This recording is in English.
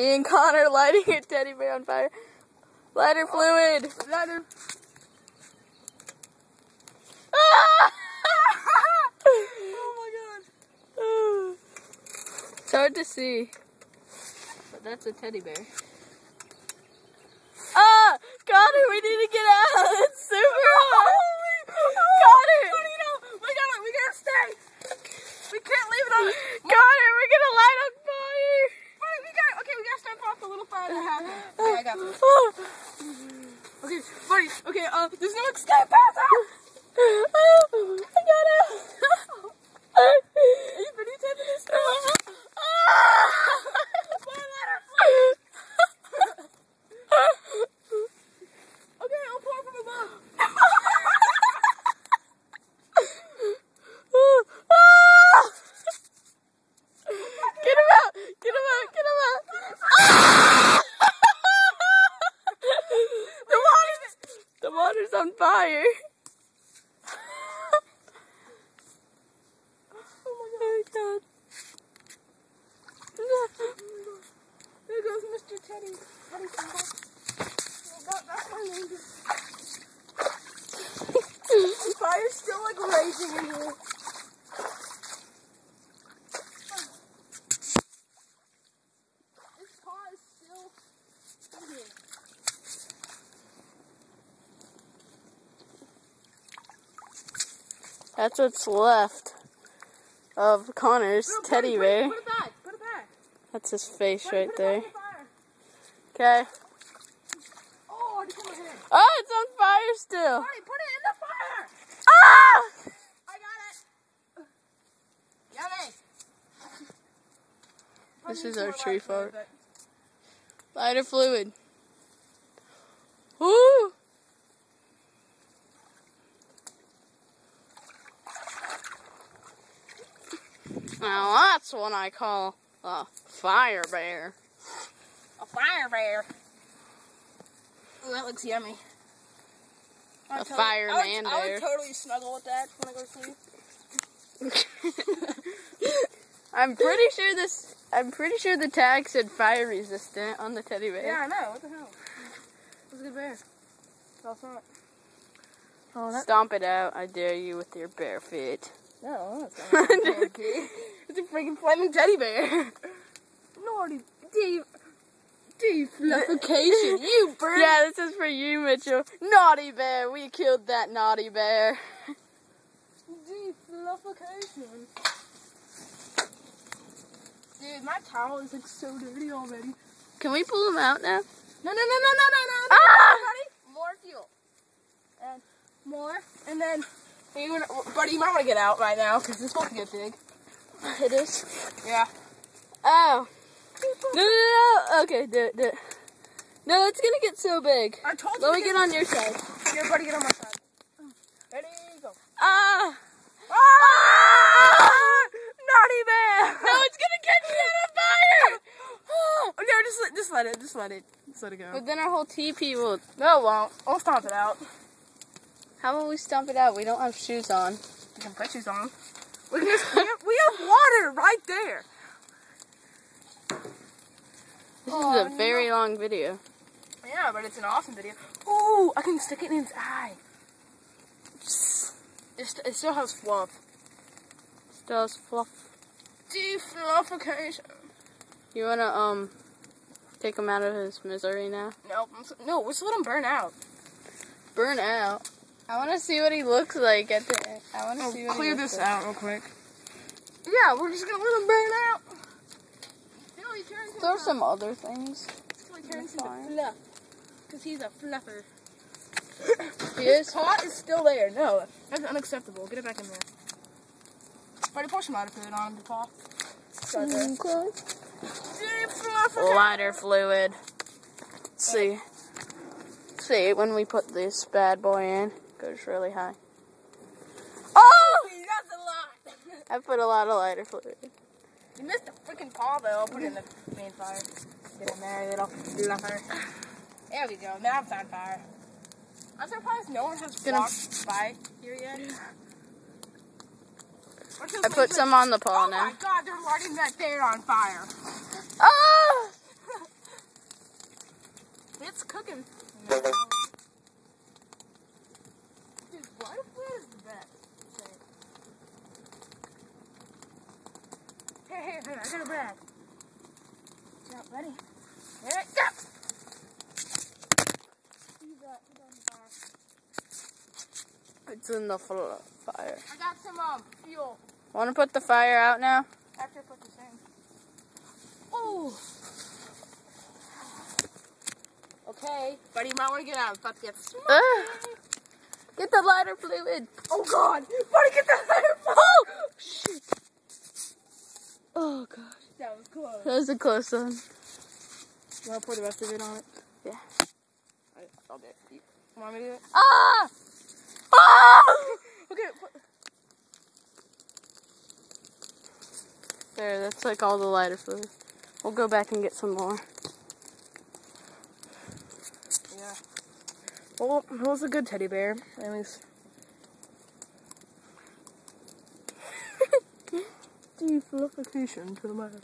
Me and Connor lighting a teddy bear on fire. Lighter fluid. Lighter. Ah! Oh my god. It's hard to see, but that's a teddy bear. Ah! Connor, we need to get out. It's super hot. Connor! We gotta stay. We can't leave it on. Connor, we're gonna light on fire. We gotta start off a little fire to happen. Okay, I got this. Okay, buddy. Okay, there's no escape path out. I got out. Are you videotaping this? Okay, I'll pour from above. Get him out! Get him out! Get him out! Ah! The water's on fire. Oh my god. There goes Mr. Teddy. That's my name. The fire's still like raging in here. This pot is still in here. That's what's left of Connor's teddy bear. Put it back. Put it back. That's his face right Put it there. back in the fire. Okay. Oh, I just put my hand. Oh, it's on fire still. Buddy, put it in the fire. Ah! I got it. Yummy. This is our tree fart. Lighter fluid. Woo! Now that's what I call a fire bear. A fire bear. Ooh, that looks yummy. A fireman I bear. would totally snuggle with that when I go to sleep. I'm pretty sure the tag said fire resistant on the teddy bear. Yeah, I know. What the hell? It's a good bear. No, it's not. Oh, Stomp it out, I dare you with your bare feet. No, that's not. It's a freaking flaming teddy bear. Naughty defluffication. You bird. Yeah, this is for you, Mitchell. Naughty bear, we killed that naughty bear. Defluffication. Dude, my towel is like so dirty already. Can we pull him out now? No. Ah! Buddy, more fuel. And more. And then, buddy, you might want to get out right now because it's supposed to get big. It is? Yeah. Oh. No. Okay, do it. No, it's gonna get so big. I told you. Let me get on your side. Here, buddy, get on my side. Ready, go. Ah! Ah! Naughty bear! No, it's gonna catch you on fire! No, just let it go. But then our whole teepee will... No, it won't. I'll stomp it out. How will we stomp it out? We don't have shoes on. You can put shoes on. We have water right there. This is a very long video. Yeah, but it's an awesome video. Ooh, I can stick it in its eye. It still has fluff. Still has fluff. Defluffication. You wanna, take him out of his misery now? No, let's let him burn out. Burn out? I wanna see what he looks like at the end. I wanna see what Clear he looks this like. out real quick. Yeah, we're just gonna let him burn out. Until he turns Throw into some other things. Until he turns into Fine. fluff. Because he's a fluffer. His pot is still there. No, that's unacceptable. Get it back in there. Buddy, pour some lighter fluid on the pot. Lighter fluid. See when we put this bad boy in, goes really high. Oh, that's a lot. I put a lot of lighter fluid. You missed the freaking paw though. I'll put it in the main fire. Get in there, little fluffer. There we go. Now it's on fire. I'm surprised no one has walked by here yet. I put some on the paw Oh now. my god, they're lighting that there on fire. Ah! one. Dude, lighter fluid is the best. Hey, I got a bag. Yeah, ready? Here, go! It's in the fire. I got some fuel. Want to put the fire out now? After I put this in. Oh! Okay, buddy, you might want to get out. It's about to get smoky. Get the lighter fluid. Oh God! Buddy, get the lighter fluid! Oh! Shit. Oh, gosh. That was close. That was a close one. You want to pour the rest of it on it? Yeah. I'll do it. You want me to do it? Ah! Oh! Okay. There, that's like all the lighter fluid. We'll go back and get some more. Yeah. Well, it was a good teddy bear, at least. Defluffication to the max.